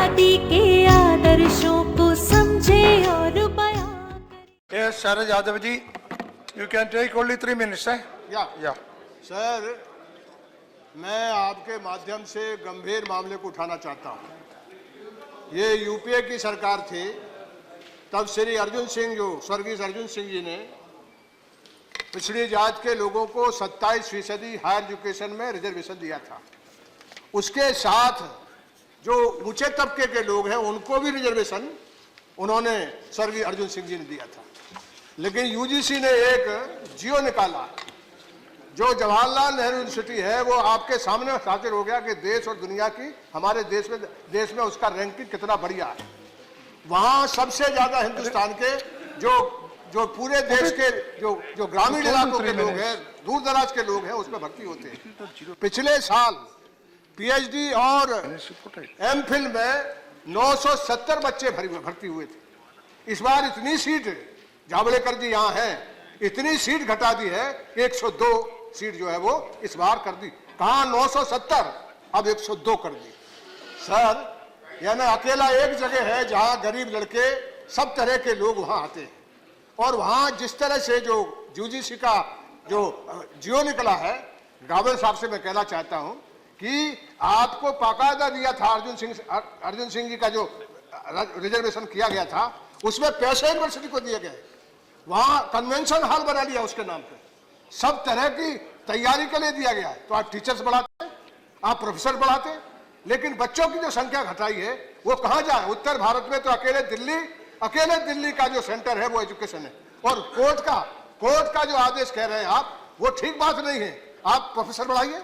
आजादी के आदर्शों को समझे और बयां करे। Yes, Saraj Yadav ji, you can take only 3 minutes, eh? या सर, मैं आपके माध्यम से गंभीर मामले को उठाना चाहता हूँ। ये यूपीए की सरकार थी, तब श्री अर्जुन सिंह, जो स्वर्गीय अर्जुन सिंह जी ने पिछड़ी जात के लोगों को 27% हायर एजुकेशन में रिजर्वेशन दिया था। उसके साथ जो ऊंचे तबके के लोग हैं उनको भी रिजर्वेशन उन्होंने स्वर्गीय अर्जुन सिंह जी ने दिया था। लेकिन यूजीसी ने एक जियो निकाला, जो जवाहरलाल नेहरू यूनिवर्सिटी है वो आपके सामने हाजिर हो गया कि देश और दुनिया की, हमारे देश में उसका रैंकिंग कितना बढ़िया है। वहाँ सबसे ज्यादा हिंदुस्तान के जो पूरे देश के जो ग्रामीण इलाकों के लोग हैं, दूर दराज के लोग हैं, उसमें भर्ती होते हैं। पिछले साल पीएचडी और एमफिल में 970 बच्चे भर्ती हुए थे। इस बार इतनी सीट जावड़ेकर जी यहाँ हैं, इतनी सीट घटा दी है, 102 सीट जो है वो इस बार कर दी। कहाँ 970, अब 102 कर दी। सर, यानी अकेला एक जगह है जहाँ गरीब लड़के, सब तरह के लोग वहाँ आते हैं। और वहाँ जिस तरह से जो यूजीसी का जो जियो निकला है, गावल साहब से मैं कहना चाहता हूँ कि आपको बाकायदा दिया था अर्जुन सिंह जी का जो रिजर्वेशन किया गया था, उसमें पैसे यूनिवर्सिटी को दिए गए। वहाँ कन्वेंशन हॉल बना लिया उसके नाम पे, सब तरह की तैयारी के लिए दिया गया है। तो आप टीचर्स बढ़ाते, आप प्रोफेसर बढ़ाते, लेकिन बच्चों की जो संख्या घटाई है वो कहाँ जाए? उत्तर भारत में तो अकेले दिल्ली का जो सेंटर है वो एजुकेशन है। और कोर्ट का जो आदेश कह रहे हैं आप, वो ठीक बात नहीं है। आप प्रोफेसर बढ़ाइए।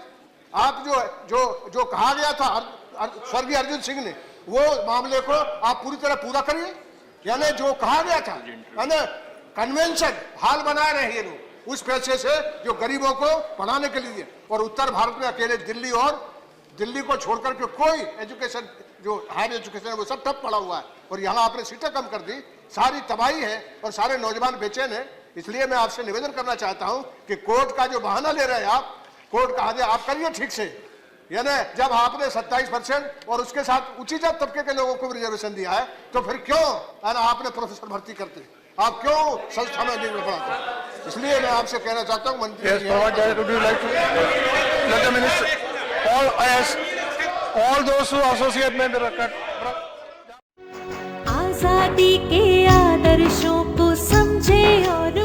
आप जो कहा गया था स्वर्गीय अर्जुन सिंह ने, वो मामले को आप पूरी तरह पूरा करिए। यानी जो कहा गया था, यानी कन्वेंशन हॉल बना रहे हैं ये लोग, उस पैसे से जो गरीबों को पढ़ाने के लिए। और उत्तर भारत में अकेले दिल्ली को छोड़कर के कोई एजुकेशन, जो हायर एजुकेशन है, वो सब ठप पड़ा हुआ है। और यहाँ आपने सीटें कम कर दी, सारी तबाही है और सारे नौजवान बेचैन हैं। इसलिए मैं आपसे निवेदन करना चाहता हूँ कि कोर्ट का जो बहाना ले रहे हैं आप, कोर्ट का आदेश आप करिए ठीक से। यानी जब आपने 27% और उसके साथ उच्च जात तबके के लोगों को रिजर्वेशन दिया है, तो फिर क्यों आपने प्रोफेसर भर्ती करते, आप क्यों संस्था में नहीं बढ़ाते? इसलिए मैं आपसे कहना चाहता हूँ मंत्री, आजादी के आदर्शों को समझे और